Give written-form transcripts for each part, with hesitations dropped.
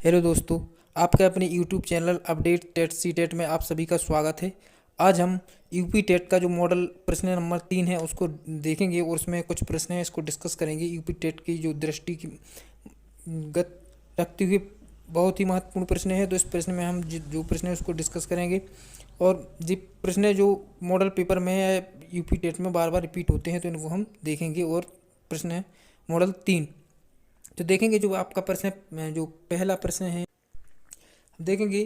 Hello दोस्तों, आपके अपने YouTube channel update TET CTET में आप सभी का स्वागत है। आज हम यूपी टेट का जो मॉडल प्रश्न नंबर 3 है उसको देखेंगे और उसमें कुछ प्रश्न हैं इसको डिस्कस करेंगे। यूपी टेट की जो दृष्टि की गत रखते हुए बहुत ही महत्वपूर्ण प्रश्न है, तो इस प्रश्न में हम जो प्रश्न है उसको डिस्कस करेंगे। और जो प्रश्न जो मॉडल पेपर में है यूपी टेट में बार बार रिपीट होते हैं तो इनको हम देखेंगे। और प्रश्न है मॉडल 3, तो देखेंगे जो आपका प्रश्न है, जो पहला प्रश्न है देखेंगे।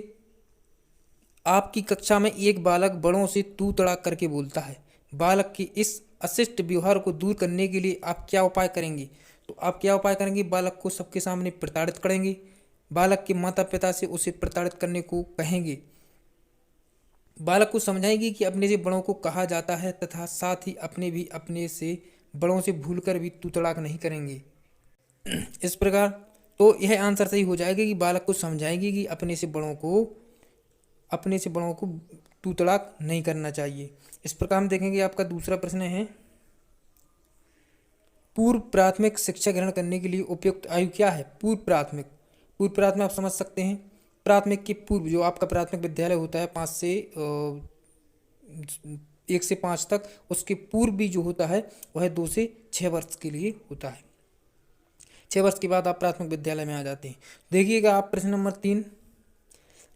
आपकी कक्षा में एक बालक बड़ों से तू तड़ाक करके बोलता है। बालक के इस अशिष्ट व्यवहार को दूर करने के लिए आप क्या उपाय करेंगे? तो आप क्या उपाय करेंगे? बालक को सबके सामने प्रताड़ित करेंगे, बालक के माता पिता से उसे प्रताड़ित करने को कहेंगे, बालक को समझाएंगे कि अपने से बड़ों को कहा जाता है तथा साथ ही अपने भी अपने से बड़ों से भूलकर भी तू तड़ाक नहीं करेंगे। इस प्रकार तो यह आंसर सही हो जाएगा कि बालक को समझाएंगे कि अपने से बड़ों को तू तड़ाक नहीं करना चाहिए। इस प्रकार हम देखेंगे आपका दूसरा प्रश्न है, पूर्व प्राथमिक शिक्षा ग्रहण करने के लिए उपयुक्त आयु क्या है? पूर्व प्राथमिक आप समझ सकते हैं। प्राथमिक के पूर्व जो आपका प्राथमिक विद्यालय होता है 1 से 5 तक, उसके पूर्व भी जो होता है वह 2 से 6 वर्ष के लिए होता है। 6 वर्ष के बाद आप प्राथमिक विद्यालय में आ जाते हैं। देखिएगा आप प्रश्न नंबर 3,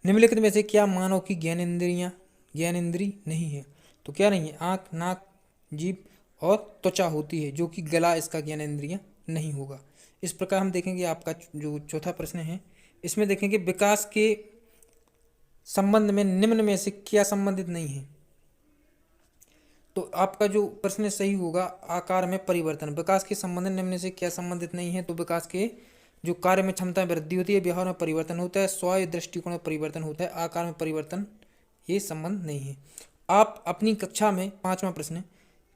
निम्नलिखित में से क्या मानव की ज्ञानेंद्री नहीं है? तो क्या नहीं है? आँख, नाक, जीभ और त्वचा होती है, जो कि गला इसका ज्ञानेंद्रिय नहीं होगा। इस प्रकार हम देखेंगे आपका जो चौथा प्रश्न है, इसमें देखेंगे विकास के संबंध में निम्न में से क्या संबंधित नहीं है? तो आपका जो प्रश्न सही होगा आकार में परिवर्तन। विकास के संबंध में निम्न से क्या संबंधित नहीं है? तो विकास के जो कार्य में क्षमता में वृद्धि होती है, व्यवहार में परिवर्तन होता है, स्वायत्त दृष्टिकोण में परिवर्तन होता है, आकार में परिवर्तन, ये संबंध नहीं है। आप अपनी कक्षा में 5वां प्रश्न,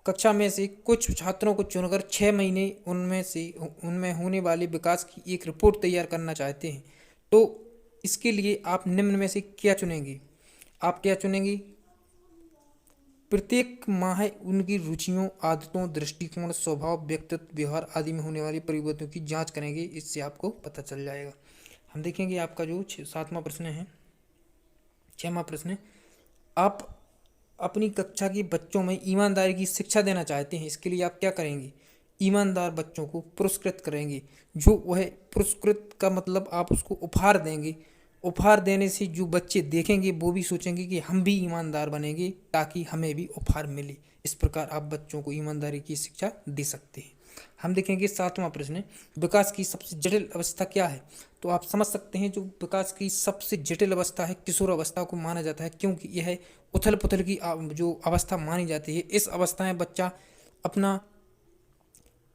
कक्षा में से कुछ छात्रों को चुनकर 6 महीने उनमें होने वाले विकास की एक रिपोर्ट तैयार करना चाहते हैं। तो इसके लिए आप निम्न में से क्या चुनेंगे? आप क्या चुनेंगे? प्रत्येक माह उनकी रुचियों, आदतों, दृष्टिकोण, स्वभाव, व्यक्तित्व, व्यवहार आदि में होने वाली परिवर्तनों की जांच करेंगे। इससे आपको पता चल जाएगा। हम देखेंगे आपका जो 7वां प्रश्न है, 6वां प्रश्न, आप अपनी कक्षा के बच्चों में ईमानदारी की शिक्षा देना चाहते हैं। इसके लिए आप क्या करेंगे? ईमानदार बच्चों को पुरस्कृत करेंगे। जो वह पुरस्कृत का मतलब आप उसको उपहार देंगे। उपहार देने से जो बच्चे देखेंगे वो भी सोचेंगे कि हम भी ईमानदार बनेंगे ताकि हमें भी उपहार मिले। इस प्रकार आप बच्चों को ईमानदारी की शिक्षा दे सकते हैं। हम देखेंगे 7वां प्रश्न, विकास की सबसे जटिल अवस्था क्या है? तो आप समझ सकते हैं जो विकास की सबसे जटिल अवस्था है किशोर अवस्था को माना जाता है, क्योंकि यह उथल पुथल की जो अवस्था मानी जाती है। इस अवस्था में बच्चा अपना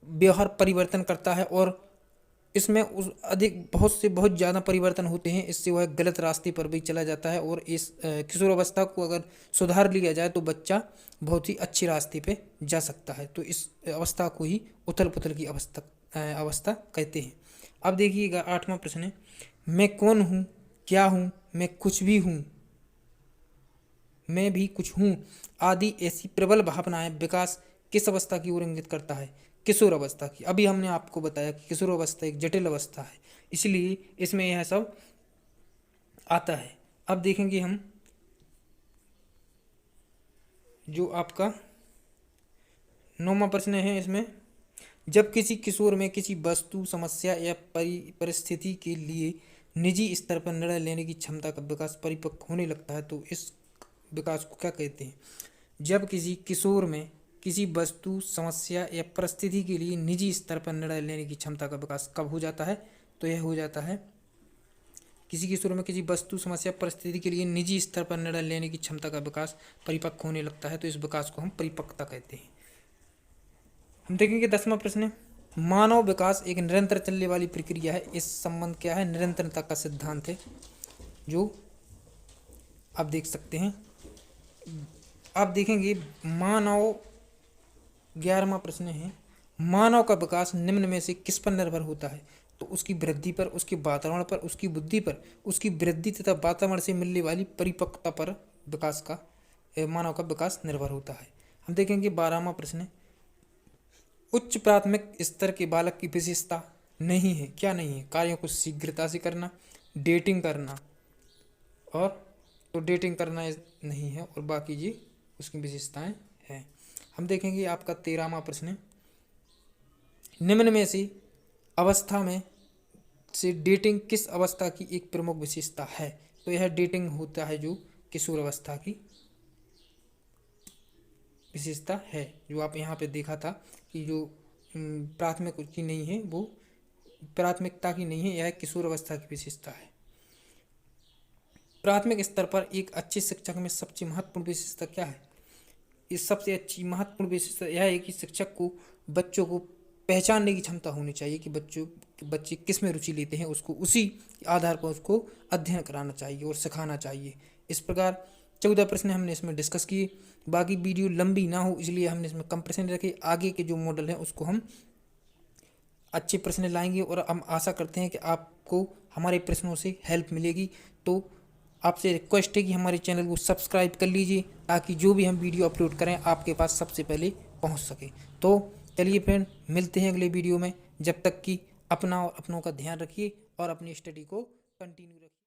व्यवहार परिवर्तन करता है और इसमें बहुत ज़्यादा परिवर्तन होते हैं। इससे वह गलत रास्ते पर भी चला जाता है और इस किशोर अवस्था को अगर सुधार लिया जाए तो बच्चा बहुत ही अच्छे रास्ते पे जा सकता है। तो इस अवस्था को ही उथल पुथल की अवस्था कहते हैं। अब देखिएगा 8वां प्रश्न है, मैं कौन हूँ, क्या हूँ, मैं कुछ भी हूँ, मैं भी कुछ हूँ आदि ऐसी प्रबल भावनाएं विकास किस अवस्था की ओर इंगित करता है? किशोर अवस्था की। अभी हमने आपको बताया कि किशोर अवस्था एक जटिल अवस्था है, इसलिए इसमें यह सब आता है। अब देखेंगे हम जो आपका 9वां प्रश्न है, इसमें जब किसी किशोर में किसी वस्तु, समस्या या परिस्थिति के लिए निजी स्तर पर निर्णय लेने की क्षमता का विकास परिपक्व होने लगता है तो इस विकास को क्या कहते हैं? जब किसी किशोर में किसी वस्तु, समस्या या परिस्थिति के लिए निजी स्तर पर निर्णय लेने की क्षमता का विकास कब हो जाता है? तो यह हो जाता है किसी किशोर में किसी वस्तु, समस्या, परिस्थिति के लिए निजी स्तर पर निर्णय लेने की क्षमता का विकास परिपक्व होने लगता है तो इस विकास को हम परिपक्वता कहते हैं। हम देखेंगे 10वां प्रश्न, मानव विकास एक निरंतर चलने वाली प्रक्रिया है। इस संबंध क्या है? निरंतरता का सिद्धांत है, जो आप देख सकते हैं। आप देखेंगे मानव 11वां प्रश्न है, मानव का विकास निम्न में से किस पर निर्भर होता है? तो उसकी वृद्धि पर, उसके वातावरण पर, उसकी बुद्धि पर, उसकी वृद्धि तथा वातावरण से मिलने वाली परिपक्वता पर मानव का विकास निर्भर होता है। हम देखेंगे 12वां प्रश्न, उच्च प्राथमिक स्तर के बालक की विशेषता नहीं है। क्या नहीं है? कार्यों को शीघ्रता से करना, डेटिंग करना, और तो डेटिंग करना नहीं है, और बाकी जी उसकी विशेषताएं हैं। हम देखेंगे आपका 13वां प्रश्न है, निम्न में से अवस्था में से डेटिंग किस अवस्था की एक प्रमुख विशेषता है। तो यह डेटिंग होता है जो किशोर अवस्था की विशेषता है, जो आप यहाँ पे देखा था कि जो प्राथमिक की नहीं है, वो प्राथमिकता की नहीं है, यह किशोर अवस्था की विशेषता है। प्राथमिक स्तर पर एक अच्छे शिक्षक में सबसे महत्वपूर्ण विशेषता क्या है। इस सबसे अच्छी महत्वपूर्ण विशेषता यह है कि शिक्षक को बच्चों को पहचानने की क्षमता होनी चाहिए कि बच्चे किस में रुचि लेते हैं, उसको उसी आधार पर उसको अध्ययन कराना चाहिए और सिखाना चाहिए। इस प्रकार 14 प्रश्न हमने इसमें डिस्कस किए। बाकी वीडियो लंबी ना हो इसलिए हमने इसमें कम प्रश्न रखे। आगे के जो मॉडल हैं उसको हम अच्छे प्रश्न लाएंगे, और हम आशा करते हैं कि आपको हमारे प्रश्नों से हेल्प मिलेगी। तो आपसे रिक्वेस्ट है कि हमारे चैनल को सब्सक्राइब कर लीजिए, ताकि जो भी हम वीडियो अपलोड करें आपके पास सबसे पहले पहुंच सके। तो चलिए फ्रेंड, मिलते हैं अगले वीडियो में। जब तक कि अपना और अपनों का ध्यान रखिए और अपनी स्टडी को कंटिन्यू